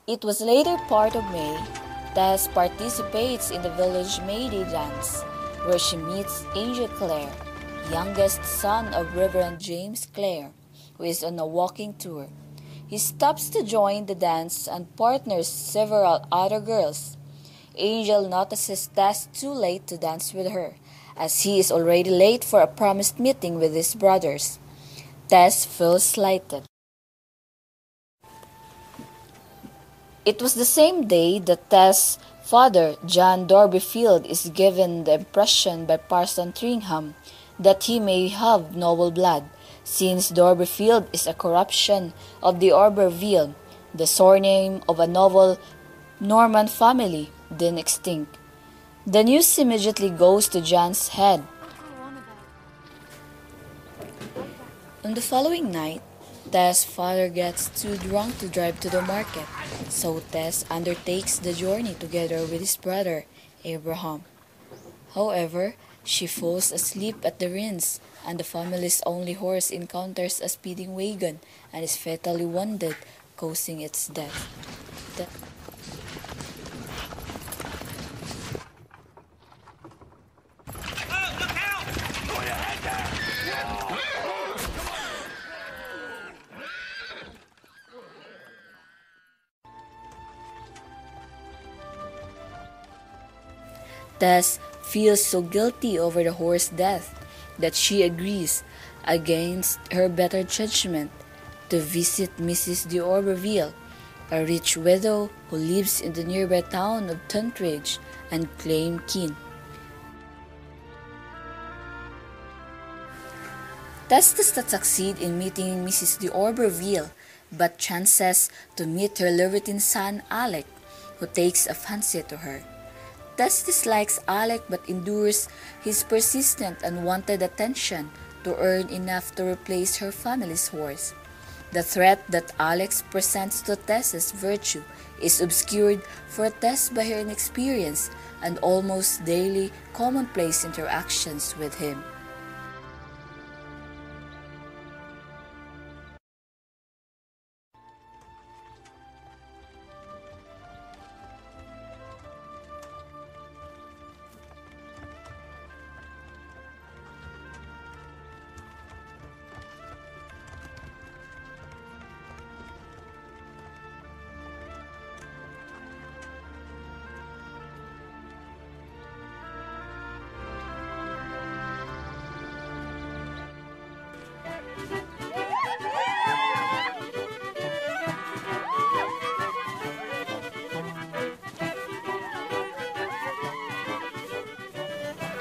It was later part of May. Tess participates in the village May Day dance, where she meets Angel Clare, youngest son of Reverend James Clare, who is on a walking tour. He stops to join the dance and partners several other girls. Angel notices Tess too late to dance with her, as he is already late for a promised meeting with his brothers. Tess feels slighted. It was the same day that Tess' father, John Dorbyfield, is given the impression by Parson Tringham that he may have noble blood, since Dorbyfield is a corruption of the Orberville, the surname of a noble Norman family, then extinct. The news immediately goes to John's head. On the following night, Tess' father gets too drunk to drive to the market, so Tess undertakes the journey together with his brother, Abraham. However, she falls asleep at the Rins, and the family's only horse encounters a speeding wagon and is fatally wounded, causing its death. Tess feels so guilty over the horse's death that she agrees, against her better judgment, to visit Mrs. de Orberville, a rich widow who lives in the nearby town of Tuntridge, and claim kin. Tess does not succeed in meeting Mrs. de Orberville, but chances to meet her libertine son Alec, who takes a fancy to her. Tess dislikes Alec but endures his persistent and unwanted attention to earn enough to replace her family's horse. The threat that Alex presents to Tess's virtue is obscured for Tess by her inexperience and almost daily commonplace interactions with him.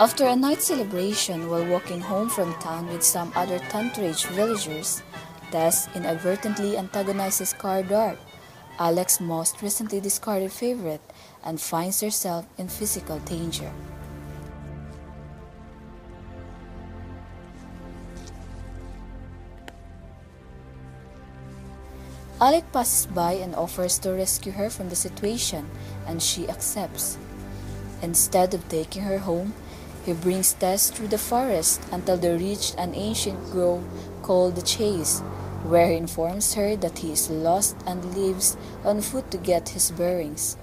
After a night celebration while walking home from town with some other Tuntridge villagers, Tess inadvertently antagonizes Car Dart, Alex's most recently discarded favorite, and finds herself in physical danger. Alec passes by and offers to rescue her from the situation, and she accepts. Instead of taking her home, he brings Tess through the forest until they reach an ancient grove called the Chase, where he informs her that he is lost and leaves on foot to get his bearings.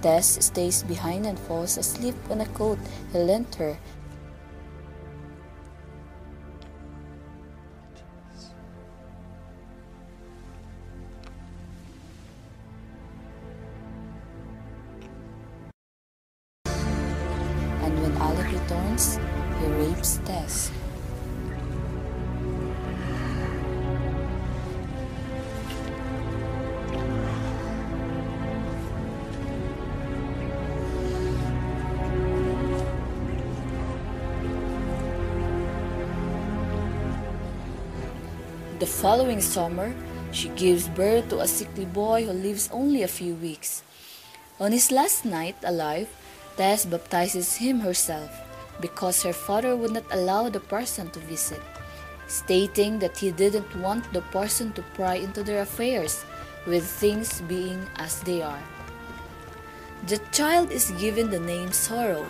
Tess stays behind and falls asleep on a coat he lent her. And when Alec returns, he rapes Tess. The following summer, She gives birth to a sickly boy who lives only a few weeks. On his last night alive, Tess baptizes him herself because her father would not allow the parson to visit, stating that he didn't want the parson to pry into their affairs, with things being as they are. The child is given the name Sorrow,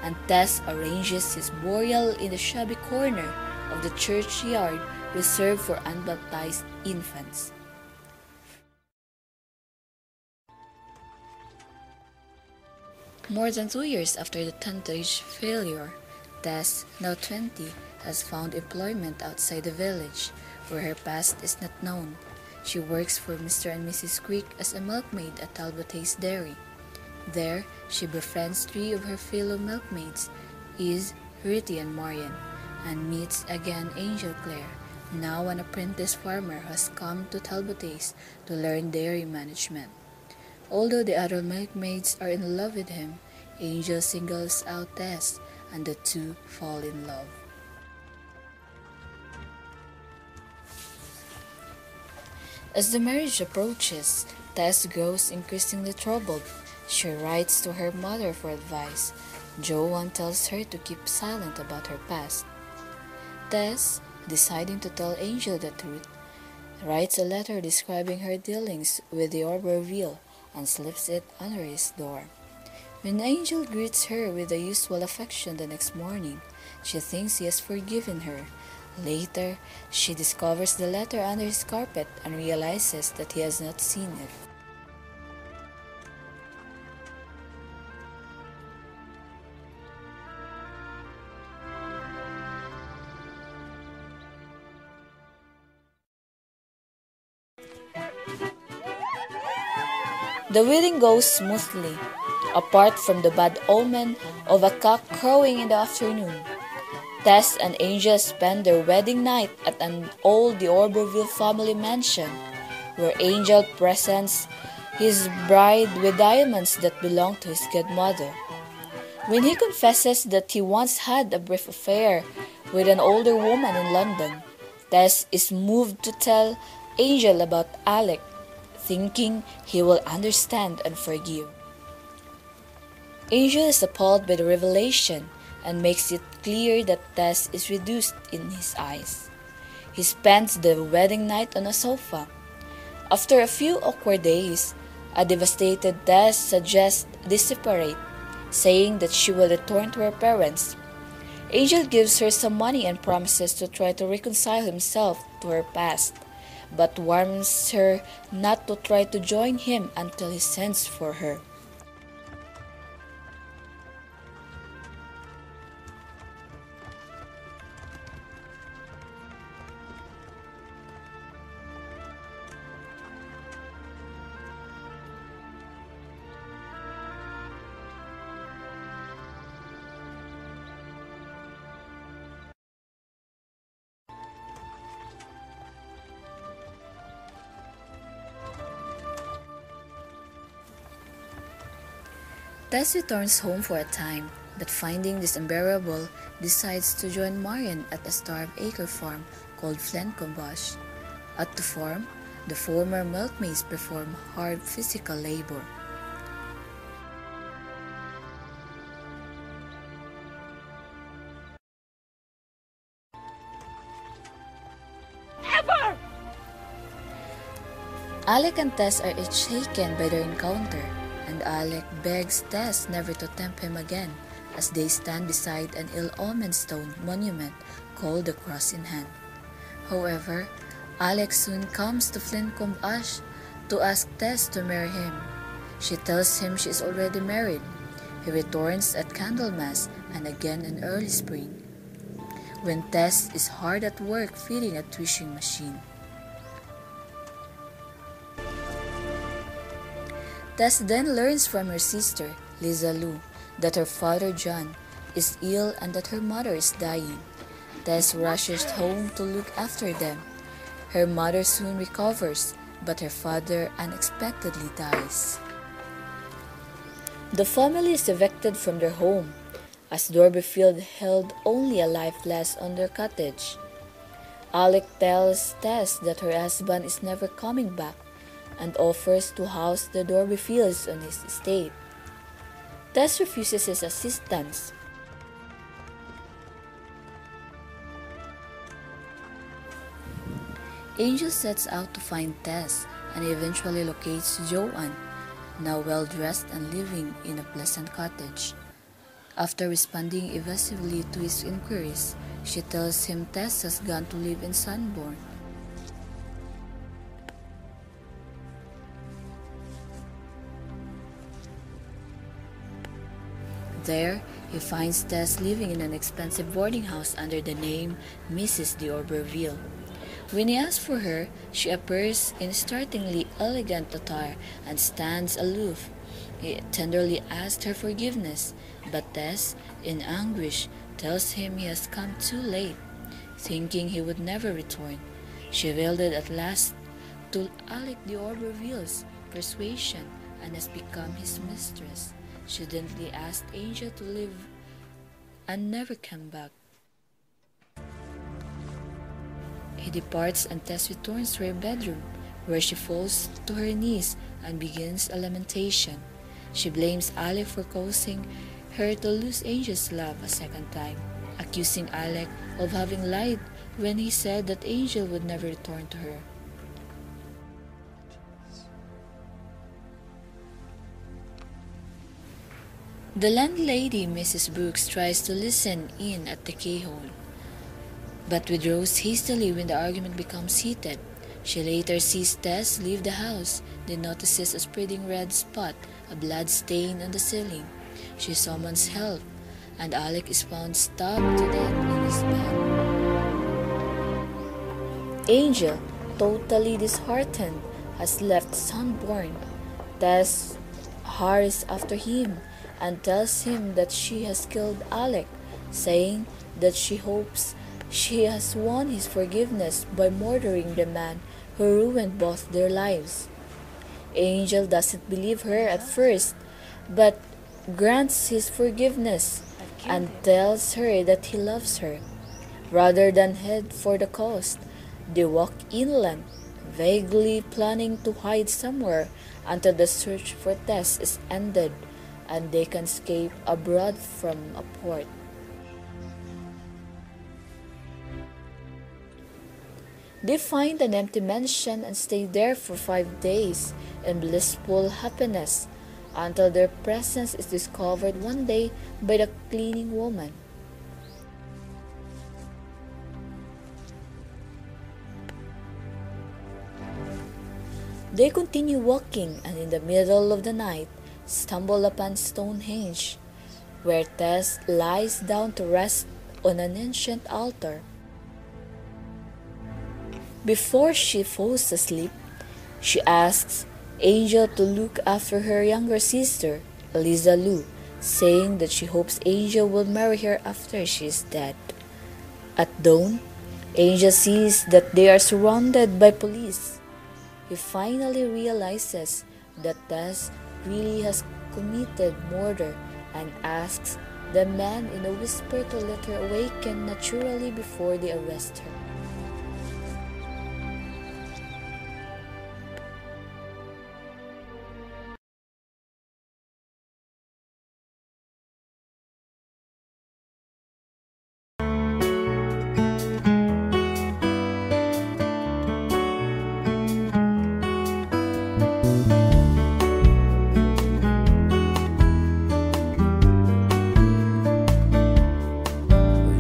and Tess arranges his burial in the shabby corner of the churchyard reserved for unbaptized infants. More than 2 years after the tentage failure, Tess, now 20, has found employment outside the village, where her past is not known. She works for Mr. and Mrs. Creek as a milkmaid at Talbot's Dairy. There, she befriends 3 of her fellow milkmaids, Iz, Ruthie, and Marian, and meets again Angel Clare, now an apprentice farmer who has come to Talbot's to learn dairy management. Although the other milkmaids are in love with him, Angel singles out Tess, and the two fall in love. As the marriage approaches, Tess grows increasingly troubled. She writes to her mother for advice. Joanne tells her to keep silent about her past. Tess, deciding to tell Angel the truth, writes a letter describing her dealings with the Orberville and slips it under his door. When Angel greets her with the usual affection the next morning, she thinks he has forgiven her. Later, she discovers the letter under his carpet and realizes that he has not seen it. The wedding goes smoothly, apart from the bad omen of a cock crowing in the afternoon. Tess and Angel spend their wedding night at an old Orberville family mansion, where Angel presents his bride with diamonds that belong to his godmother. When he confesses that he once had a brief affair with an older woman in London, Tess is moved to tell Angel about Alec, thinking he will understand and forgive. Angel is appalled by the revelation and makes it clear that Tess is reduced in his eyes. He spends the wedding night on a sofa. After a few awkward days, a devastated Tess suggests they separate, saying that she will return to her parents. Angel gives her some money and promises to try to reconcile himself to her past, but warns her not to try to join him until he sends for her. Tess returns home for a time, but finding this unbearable, decides to join Marian at a starved acre farm called Flencombosch. At the farm, the former milkmaids perform hard physical labor. Alec and Tess are each shaken by their encounter, and Alec begs Tess never to tempt him again as they stand beside an ill-omened stone monument called the Cross in Hand. However, Alec soon comes to Flencombosch to ask Tess to marry him. She tells him she is already married. He returns at Candlemas and again in early spring, when Tess is hard at work feeding a threshing machine. Tess then learns from her sister, Lisa Lou, that her father John is ill and that her mother is dying. Tess rushes home to look after them. Her mother soon recovers, but her father unexpectedly dies. The family is evicted from their home, as Dorberfield held only a life last on their cottage. Alec tells Tess that her husband is never coming back and offers to house the Dorby Fields on his estate. Tess refuses his assistance. Angel sets out to find Tess and eventually locates Joanne, now well-dressed and living in a pleasant cottage. After responding evasively to his inquiries, she tells him Tess has gone to live in Sanborn. There, he finds Tess living in an expensive boarding house under the name Mrs. d'Auberville. When he asks for her, she appears in startlingly elegant attire and stands aloof. He tenderly asks her forgiveness, but Tess, in anguish, tells him he has come too late, thinking he would never return. She yielded at last to Alec d'Auberville's persuasion and has become his mistress. She gently asked Angel to leave and never come back. He departs and Tess returns to her bedroom, where she falls to her knees and begins a lamentation. She blames Alec for causing her to lose Angel's love a second time, accusing Alec of having lied when he said that Angel would never return to her. The landlady, Mrs. Brooks, tries to listen in at the keyhole, but withdraws hastily when the argument becomes heated. She later sees Tess leave the house, then notices a spreading red spot, a blood stain on the ceiling. She summons help, and Alec is found stabbed to death in his bed. Angel, totally disheartened, has left Sanborn. Tess hurries after him and tells him that she has killed Alec, saying that she hopes she has won his forgiveness by murdering the man who ruined both their lives. Angel doesn't believe her at first, but grants his forgiveness and tells her that he loves her. Rather than head for the coast, they walk inland, vaguely planning to hide somewhere until the search for Tess is ended and they can escape abroad from a port. They find an empty mansion and stay there for 5 days in blissful happiness until their presence is discovered one day by the cleaning woman. They continue walking and in the middle of the night stumble upon Stonehenge, where Tess lies down to rest on an ancient altar. Before she falls asleep, she asks Angel to look after her younger sister, Eliza Lou, saying that she hopes Angel will marry her after she is dead. At dawn, Angel sees that they are surrounded by police. He finally realizes that Tess really has committed murder and asks the man in a whisper to let her awaken naturally before they arrest her.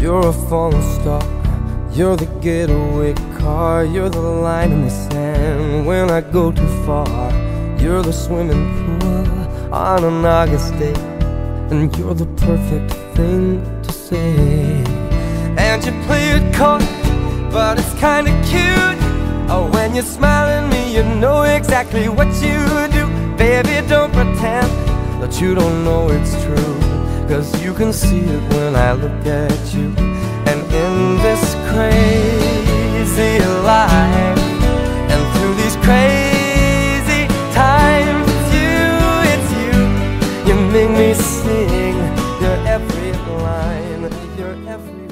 You're a falling star, you're the getaway car, you're the line in the sand when I go too far. You're the swimming pool on an August day, and you're the perfect thing to say. And you play it coy, but it's kinda cute. Oh, when you smile at me, you know exactly what you do. Baby, don't pretend that you don't know it's true, 'cause you can see it when I look at you. And in this crazy life, and through these crazy times, it's you, you make me sing your every line, your every